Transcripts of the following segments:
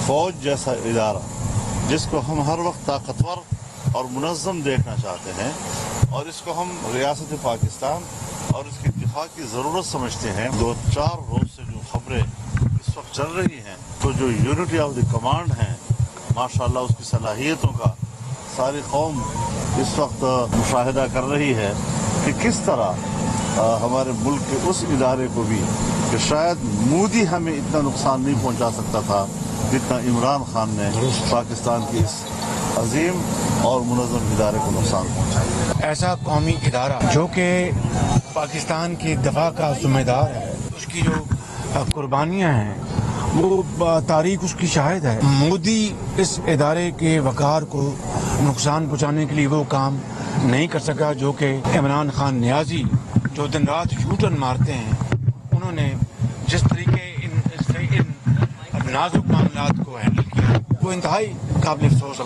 فوج جیسا ادارہ جس کو ہم ہر وقت طاقتور اور منظم دیکھنا چاہتے ہیں، اور اس کو ہم ریاست پاکستان اور اس کے دفاع کی ضرورت سمجھتے ہیں. 2-4 روز سے جو خبریں اس وقت چل رہی ہیں، تو جو یونٹی آف دی کمانڈ ہیں ماشاءاللہ اس کی صلاحیتوں کا ساری قوم اس وقت مشاہدہ کر رہی ہے کہ کس طرح ہمارے ملک کے اس ادارے کو بھی کہ شاید مودی ہمیں اتنا نقصان نہیں پہنچا سکتا تھا جتنا عمران خان نے پاکستان کی اس عظیم اور منظم ادارے کو نقصان پہنچایا. ایسا قومی ادارہ جو کہ پاکستان کی دفاع کا ذمہ دار ہے، اس کی جو قربانیاں ہیں وہ تاریخ اس کی شاہد ہے. مودی اس ادارے کے وقار کو نقصان پہنچانے کے لیے وہ کام نہیں کر سکا جو کہ عمران خان نیازی جو دن رات یوٹرن مارتے ہیں، انہوں نے جس طریقے ان نازک معاملات کو ہینڈل کیا وہ انتہائی قابل افسوس ہے.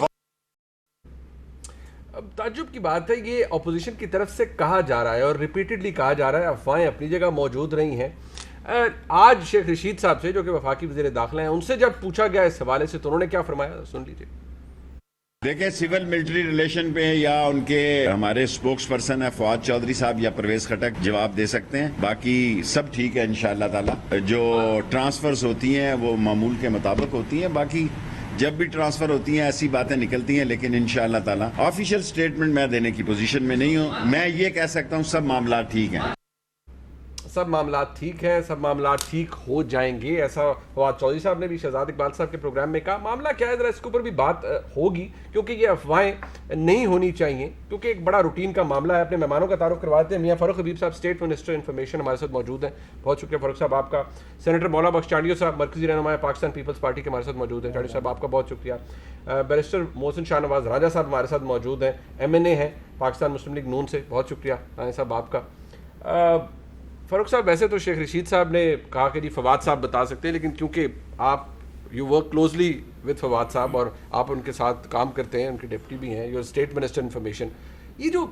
اب تعجب کی بات ہے، یہ اپوزیشن کی طرف سے کہا جا رہا ہے اور ریپیٹڈلی کہا جا رہا ہے، افواہیں اپنی جگہ موجود رہی ہیں. آج شیخ رشید صاحب سے جو کہ وفاقی وزیر داخلہ ہیں، ان سے جب پوچھا گیا اس حوالے سے تو انہوں نے کیا فرمایا، سن لیجیے. دیکھیں، سول ملٹری ریلیشن پہ یا ان کے ہمارے سپوکس پرسن ہے فواد چودھری صاحب یا پرویز خٹک جواب دے سکتے ہیں. باقی سب ٹھیک ہے انشاءاللہ تعالی. جو ٹرانسفرز ہوتی ہیں وہ معمول کے مطابق ہوتی ہیں. باقی جب بھی ٹرانسفر ہوتی ہیں ایسی باتیں نکلتی ہیں، لیکن انشاءاللہ تعالی آفیشیل سٹیٹمنٹ میں دینے کی پوزیشن میں نہیں ہوں. میں یہ کہہ سکتا ہوں سب معاملات ٹھیک ہیں. سب معاملات ٹھیک ہیں، سب معاملات ٹھیک ہو جائیں گے، ایسا فواد چودھری صاحب نے بھی شہزاد اقبال صاحب کے پروگرام میں کہا. معاملہ کیا ہے ذرا اس کے اوپر بھی بات ہوگی، کیونکہ یہ افواہیں نہیں ہونی چاہیے، کیونکہ ایک بڑا روٹین کا معاملہ ہے. اپنے مہمانوں کا تعارف کرواتے ہیں. میاں فاروق حبیب صاحب اسٹیٹ منسٹر انفارمیشن ہمارے ساتھ موجود ہیں. بہت شکریہ فاروق صاحب آپ کا. سینیٹر مولا بخش چانڈیو صاحب مرکزی رہنما پاکستان پیپلز پارٹی کے ہمارے ساتھ موجود ہیں. چانڈیو صاحب آپ کا بہت شکریہ. بیرسٹر محسن شاہ نواز راجہ صاحب ہمارے ساتھ موجود ہیں، MNA ہیں پاکستان مسلم لیگ نون سے. بہت شکریہ راجہ صاحب آپ کا. فاروق صاحب، ویسے تو شیخ رشید صاحب نے کہا کہ جی فواد صاحب بتا سکتے ہیں، لیکن کیونکہ آپ you work closely with Fawad صاحب اور آپ ان کے ساتھ کام کرتے ہیں، ان کے ڈپٹی بھی ہیں، یو اسٹیٹ منسٹر انفارمیشن، یہ جو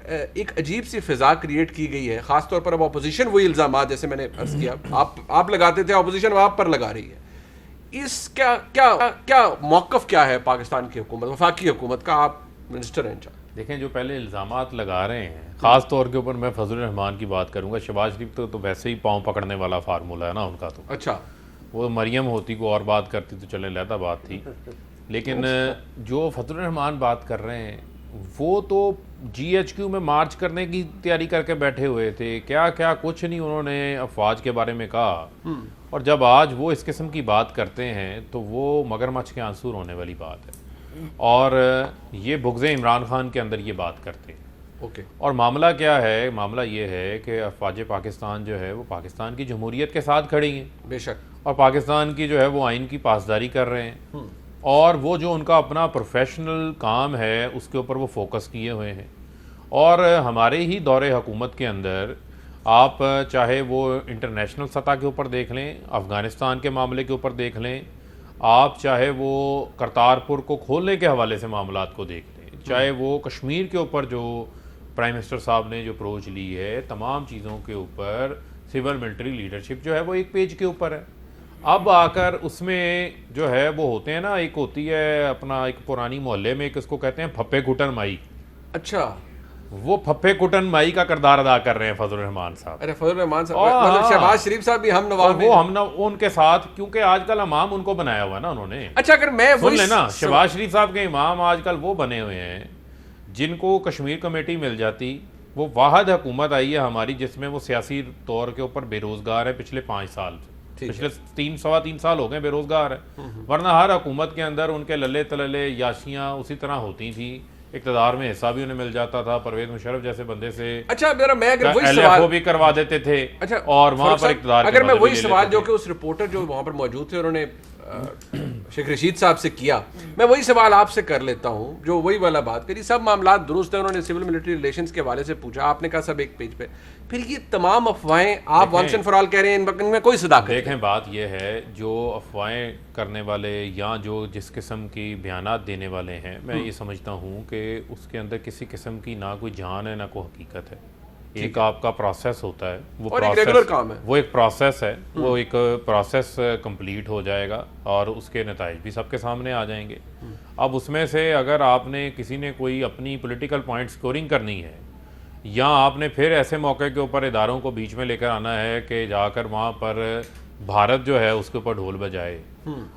ایک عجیب سی فضا کریٹ کی گئی ہے، خاص طور پر اب اپوزیشن وہی الزامات جیسے میں نے عرض کیا آپ لگاتے تھے، اپوزیشن آپ پر لگا رہی ہے. اس کیا موقف کیا ہے پاکستان کی حکومت، وفاقی حکومت کا؟ آپ منسٹر ہیں انچارج. دیکھیں، جو پہلے الزامات لگا رہے ہیں، خاص طور کے اوپر میں فضل الرحمان کی بات کروں گا. شہباز شریف تو ویسے ہی پاؤں پکڑنے والا فارمولہ ہے نا ان کا. تو اچھا، وہ مریم ہوتی کو اور بات کرتی تو چلے علیحدہ بات تھی، لیکن جو فضل الرحمان بات کر رہے ہیں وہ تو GHQ میں مارچ کرنے کی تیاری کر کے بیٹھے ہوئے تھے. کیا کچھ نہیں انہوں نے افواج کے بارے میں کہا، اور جب آج وہ اس قسم کی بات کرتے ہیں تو وہ مگرمچھ کے آنسو رونے والی بات ہے. اور یہ بغض عمران خان کے اندر یہ بات کرتے ہیں. اوکے. اور معاملہ کیا ہے؟ معاملہ یہ ہے کہ افواج پاکستان جو ہے وہ پاکستان کی جمہوریت کے ساتھ کھڑی ہیں، بے شک، اور پاکستان کی جو ہے وہ آئین کی پاسداری کر رہے ہیں، اور وہ جو ان کا اپنا پروفیشنل کام ہے اس کے اوپر وہ فوکس کیے ہوئے ہیں. اور ہمارے ہی دور حکومت کے اندر آپ چاہے وہ انٹرنیشنل سطح کے اوپر دیکھ لیں، افغانستان کے معاملے کے اوپر دیکھ لیں، آپ چاہے وہ کرتارپور کو کھولنے کے حوالے سے معاملات کو دیکھ لیں، چاہے وہ کشمیر کے اوپر جو پرائم منسٹر صاحب نے جو اپروچ لی ہے، تمام چیزوں کے اوپر سول ملٹری لیڈرشپ جو ہے وہ ایک پیج کے اوپر ہے. اب آ کر اس میں جو ہے وہ ہوتے ہیں نا، ایک ہوتی ہے اپنا ایک پرانی محلے میں ایک اس کو کہتے ہیں پھپے کٹن مائی. اچھا، وہ پھپے کٹن مائی کا کردار ادا کر رہے ہیں فضل الرحمان صاحب. ارے فضل الرحمان صاحب مطلب شہباز شریف صاحب بھی ہم نواب ہیں. وہ ان کے ساتھ، کیونکہ آج کل امام ان کو بنایا ہوا ہے نا انہوں نے. اچھا، اگر میں سن لینا، شہباز شریف صاحب کے امام آج کل وہ بنے ہوئے ہیں جن کو کشمیر کمیٹی مل جاتی. وہ واحد حکومت آئی ہے ہماری جس میں وہ سیاسی طور کے اوپر بے روزگار ہے پچھلے 5 سال، پچھلے 3 سال ہو گئے بے روزگار ہے. ورنہ ہر حکومت کے اندر ان کے للے تللے یاشیاں اسی طرح ہوتی تھیں، اقتدار میں حصہ بھی انہیں مل جاتا تھا، پرویز مشرف جیسے بندے سے اچھا میرا میں اگر وہی LFO بھی کروا دیتے تھے. اچھا، اور وہاں پر اقتدار اگر میں وہی سوال جو کہ اس رپورٹر جو وہاں پر موجود تھے انہوں نے شیخ رشید صاحب سے کیا، میں وہی سوال آپ سے کر لیتا ہوں جو وہی والا بات کری. سب معاملات درست ہیں، انہوں نے سول ملٹری ریلیشنز کے حوالے سے پوچھا، آپ نے کہا سب ایک پیج پہ. پھر یہ تمام افواہیں آپ ونس اینڈ فار آل کہہ رہے ہیں، ان میں کوئی صداقت نہیں. دیکھیں، بات یہ ہے جو افواہیں کرنے والے یا جو جس قسم کی بیانات دینے والے ہیں، میں یہ سمجھتا ہوں کہ اس کے اندر کسی قسم کی نہ کوئی جان ہے نہ کوئی حقیقت ہے. ایک آپ کا پروسیس ہوتا ہے, وہ اور ایک ریگولر کام ہے, وہ ایک پروسیس ہے, وہ ایک پروسیس کمپلیٹ ہو جائے گا اور اس کے نتائج بھی سب کے سامنے آ جائیں گے. اب اس میں سے اگر آپ نے کسی نے کوئی اپنی پولیٹیکل پوائنٹ سکورنگ کرنی ہے, یا آپ نے پھر ایسے موقع کے اوپر اداروں کو بیچ میں لے کر آنا ہے کہ جا کر وہاں پر بھارت جو ہے اس کے اوپر ڈھول بجائے,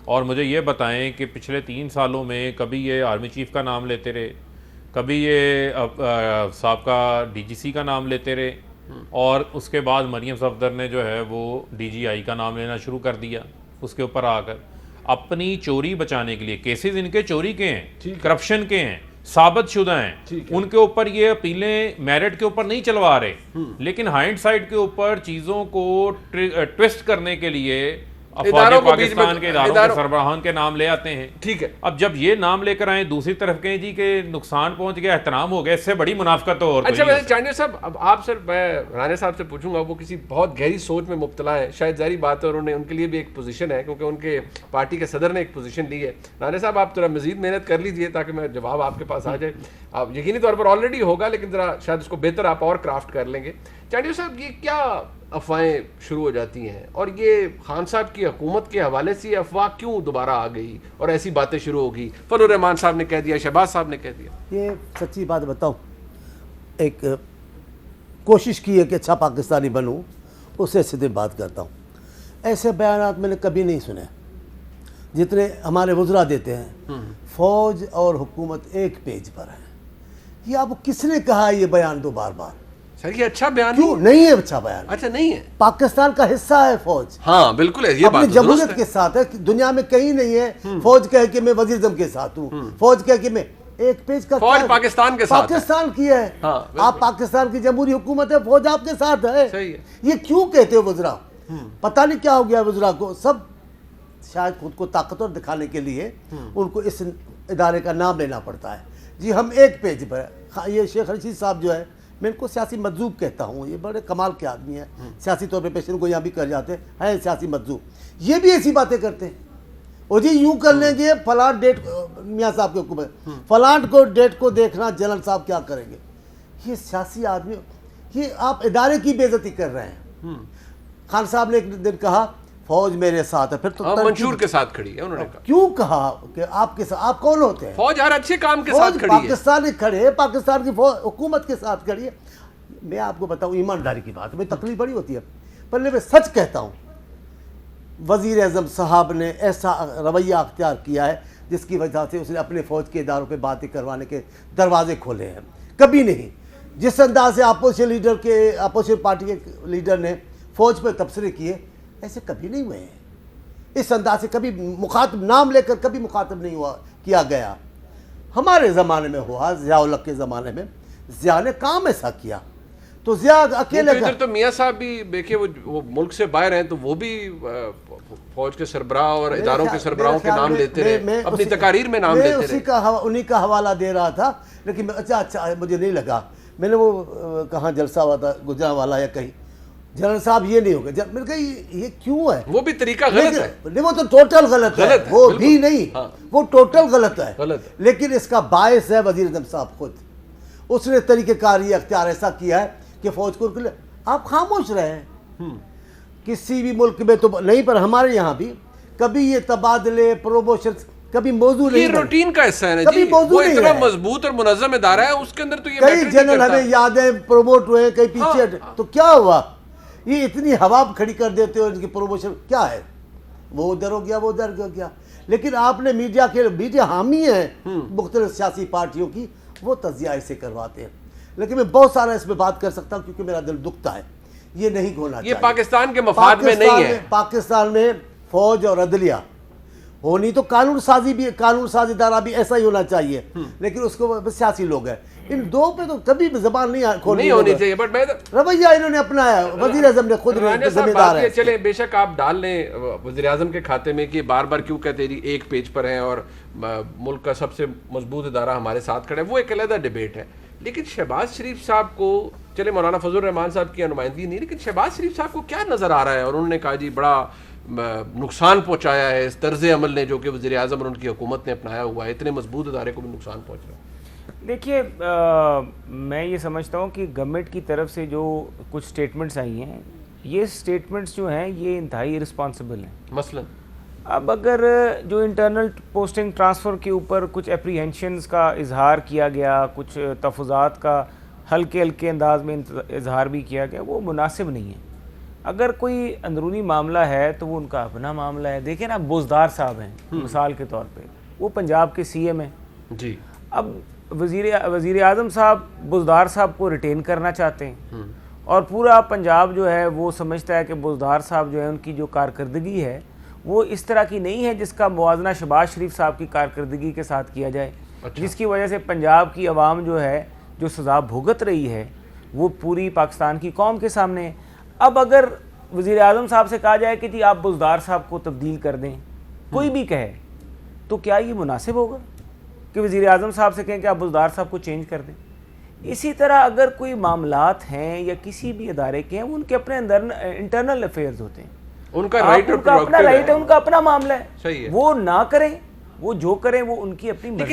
اور مجھے یہ بتائیں کہ پچھلے 3 سالوں میں کبھی یہ آرمی چیف کا نام لیتے رہے, کبھی یہ سابقہ ڈی جی سی کا نام لیتے رہے, اور اس کے بعد مریم صفدر نے جو ہے وہ ڈی جی آئی کا نام لینا شروع کر دیا اس کے اوپر آ کر, اپنی چوری بچانے کے لیے. کیسز ان کے چوری کے ہیں, کرپشن کے ہیں, ثابت شدہ ہیں, ان کے اوپر یہ اپیلیں میرٹ کے اوپر نہیں چلوا رہے, لیکن ہائنڈ سائڈ کے اوپر چیزوں کو ٹویسٹ کرنے کے لیے افواج پاکستان کے اداروں کے سربراہان کے نام لے آتے ہیں. ٹھیک ہے, اب جب یہ نام لے کر آئیں, دوسری طرف کہیں جی کہ نقصان پہنچ گیا, احترام ہو گیا, اس سے بڑی منافقت تو اور اچھا ویسے چانڈیل صاحب, اب آپ سر میں رانے صاحب سے پوچھوں گا, وہ کسی بہت گہری سوچ میں مبتلا ہے, شاید ظاہری بات ہے, اور ان کے لیے بھی ایک پوزیشن ہے کیونکہ ان کے پارٹی کے صدر نے ایک پوزیشن لی ہے. رانے صاحب آپ ذرا مزید محنت کر لیجئے تاکہ میں جواب آپ کے پاس آ جائے. آپ یقینی طور پر آلریڈی ہوگا, لیکن ذرا شاید اس کو بہتر آپ اور کرافٹ کر لیں گے. چانڈیل صاحب, یہ کیا افواہیں شروع ہو جاتی ہیں, اور یہ خان صاحب کی حکومت کے حوالے سے افواہ کیوں دوبارہ آ گئی اور ایسی باتیں شروع ہو گئی؟ فضل الرحمان صاحب نے کہہ دیا, شہباز صاحب نے کہہ دیا. یہ سچی بات بتاؤں, ایک کوشش کی ہے کہ اچھا پاکستانی بنوں, اس سے سیدھے بات کرتا ہوں. ایسے بیانات میں نے کبھی نہیں سنے جتنے ہمارے وزراء دیتے ہیں. فوج اور حکومت ایک پیج پر ہے. یہ اب کس نے کہا یہ بیان دو بار بار؟ سر یہ اچھا بیان کیوں نہیں ہے اچھا بیان؟ اچھا نہیں ہے, پاکستان کا حصہ ہے فوج. ہاں بالکل ہے, یہ اپنی بات جمہوریت کے ساتھ ہے. دنیا میں کہیں نہیں ہے فوج کہہ کہ میں وزیر اعظم کے ساتھ ہوں, فوج کہہ کہ میں ایک پیج کا. فوج پاکستان کے ساتھ, پاکستان کی ہے, آپ پاکستان کی جمہوری حکومت ہے, فوج آپ کے ساتھ ہے. صحیح ہے. یہ کیوں کہتے ہو وزراء؟ پتہ نہیں کیا ہو گیا وزراء کو, سب شاید خود کو طاقتور دکھانے کے لیے ان کو اس ادارے کا نام لینا پڑتا ہے. جی ہم ایک پیج پر. یہ شیخ رشید صاحب جو ہے, میں ان کو سیاسی مجذوب کہتا ہوں, یہ بڑے کمال کے آدمی ہیں, سیاسی طور پہ پیشن کو یہاں بھی کر جاتے ہیں سیاسی مجذوب. یہ بھی ایسی باتیں کرتے ہیں, اور جی یوں کر لیں گے فلاں ڈیٹ, میاں صاحب کے حکومت فلاں کو ڈیٹ کو دیکھنا جنرل صاحب کیا کریں گے. یہ سیاسی آدمی, یہ آپ ادارے کی بے عزتی کر رہے ہیں. خان صاحب نے ایک دن کہا فوج میرے ساتھ ہے, پھر تو منشور کے ساتھ کھڑی ہے. انہوں نے کہا کیوں کہا کہ آپ کے ساتھ, آپ کون ہوتے ہیں؟ فوج ہر اچھے کام کے ساتھ کھڑی ہے. پاکستان کھڑے ہے, پاکستان کی حکومت کے ساتھ کھڑی ہے. میں آپ کو بتاؤں ایمانداری کی بات, میں تکلیف بڑی ہوتی ہے, پر میں سچ کہتا ہوں, وزیر اعظم صاحب نے ایسا رویہ اختیار کیا ہے جس کی وجہ سے اس نے اپنے فوج کے اداروں پہ باتیں کروانے کے دروازے کھولے ہیں. کبھی نہیں. جس انداز سے اپوزیشن پارٹی کے لیڈر نے فوج پہ تبصرے کیے, ایسے کبھی نہیں ہوئے ہیں. اس انداز سے کبھی مخاطب نام لے کر کبھی مخاطب نہیں ہوا کیا گیا. ہمارے زمانے میں ہوا, ضیاء الحق کے زمانے میں ضیاء نے کام ایسا کیا, تو ضیاء اکیلے ادھر تو میاں صاحب بھی دیکھیں وہ ملک سے باہر ہیں, تو وہ بھی فوج کے سربراہ اور اداروں کے سربراہوں کے نام لیتے رہے, اپنی تقاریر میں نام لیتے رہے. انہی کا حوالہ دے رہا تھا, لیکن اچھا مجھے نہیں لگا. میں نے وہ کہاں جلسہ ہوا تھا گجرانوالا یا کہیں, جنرل صاحب یہ نہیں ہوگا. میں نے کہا یہ کیوں ہے؟ وہ بھی طریقہ غلط ہے. نہیں, وہ تو ٹوٹل غلط ہے, وہ بھی نہیں, وہ ٹوٹل غلط ہے. لیکن اس کا باعث ہے وزیر اعظم صاحب خود. اس نے طریقہ کار یہ اختیار ایسا کیا ہے کہ فوج کو آپ خاموش رہے ہیں. کسی بھی ملک میں تو نہیں, پر ہمارے یہاں بھی کبھی یہ تبادلے پروموشن کبھی موضوع نہیں, یہ روٹین کا حصہ ہے نا جی. وہ اتنا مضبوط اور منظم ادارہ ہے, اس کے اندر تو یہ کئی جنرل ہمیں یادیں پروموٹ ہوئے, کئی پیچھے, تو کیا ہوا؟ یہ اتنی ہوا کھڑی کر دیتے ہو, ان کی پروموشن کیا ہے؟ وہ ادھر ہو گیا, وہ ادھر ہو گیا. لیکن آپ نے میڈیا حامی ہیں مختلف سیاسی پارٹیوں کی, وہ تجزیہ اسے کرواتے ہیں. لیکن میں بہت سارا اس میں بات کر سکتا ہوں کیونکہ میرا دل دکھتا ہے. یہ نہیں ہونا چاہیے, یہ پاکستان کے مفاد میں نہیں ہے. پاکستان میں فوج اور عدلیہ ہونی تو قانون ساز ادارہ بھی ایسا ہی ہونا چاہیے, لیکن اس کو سیاسی لوگ ہیں, ان دو پہ تو کبھی زبان نہیں ہونی چاہیے. بٹ میں رویہ انہوں نے اپنایا, وزیر اعظم نے خود ذمہ دار ہے. چلیں بے شک آپ ڈال لیں وزیر اعظم کے کھاتے میں کہ بار بار کیوں کہتے ہیں ایک پیج پر ہیں اور ملک کا سب سے مضبوط ادارہ ہمارے ساتھ کھڑا ہے, وہ ایک علیحدہ ڈیبیٹ ہے. لیکن شہباز شریف صاحب کو, چلے مولانا فضل الرحمان صاحب کی نمائندگی نہیں, لیکن شہباز شریف صاحب کو کیا نظر آ رہا ہے؟ اور انہوں نے کہا جی بڑا نقصان پہنچایا ہے اس طرز عمل نے جو کہ وزیر اعظم اور ان کی حکومت نے اپنایا ہوا ہے, اتنے مضبوط ادارے کو بھی نقصان پہنچ رہا ہے. دیکھیے میں یہ سمجھتا ہوں کہ گورنمنٹ کی طرف سے جو کچھ سٹیٹمنٹس آئی ہیں یہ سٹیٹمنٹس جو ہیں یہ انتہائی رسپانسبل ہیں. مثلا اب اگر جو انٹرنل پوسٹنگ ٹرانسفر کے اوپر کچھ اپریہنشنز کا اظہار کیا گیا, کچھ تفوضات کا ہلکے ہلکے انداز میں اظہار بھی کیا گیا, وہ مناسب نہیں ہے. اگر کوئی اندرونی معاملہ ہے تو وہ ان کا اپنا معاملہ ہے. دیکھیں نا بزدار صاحب ہیں مثال کے طور پہ, وہ پنجاب کے سی ایم ہیں. جی اب وزیر اعظم صاحب بزدار صاحب کو ریٹین کرنا چاہتے ہیں اور پورا پنجاب جو ہے وہ سمجھتا ہے کہ بزدار صاحب جو ہے ان کی جو کارکردگی ہے وہ اس طرح کی نہیں ہے جس کا موازنہ شہباز شریف صاحب کی کارکردگی کے ساتھ کیا جائے, جس کی وجہ سے پنجاب کی عوام جو ہے جو سزا بھگت رہی ہے وہ پوری پاکستان کی قوم کے سامنے ہے. اب اگر وزیر اعظم صاحب سے کہا جائے کہ جی آپ بزدار صاحب کو تبدیل کر دیں, کوئی بھی کہے, تو کیا یہ مناسب ہوگا کہ وزیر اعظم صاحب سے کہیں کہ آپ بزدار صاحب کو چینج کر دیں؟ اسی طرح اگر کوئی معاملات ہیں یا کسی بھی ادارے کے ہیں, ان کے اپنے اندر انٹرنل افیئرز ہوتے ہیں, ان کا رائٹ ان کا اپنا رائٹ ہے, ان کا اپنا معاملہ ہے, صحیح ہے. وہ نہ کریں, وہ جو کریں وہ ان کی اپنی مرضی.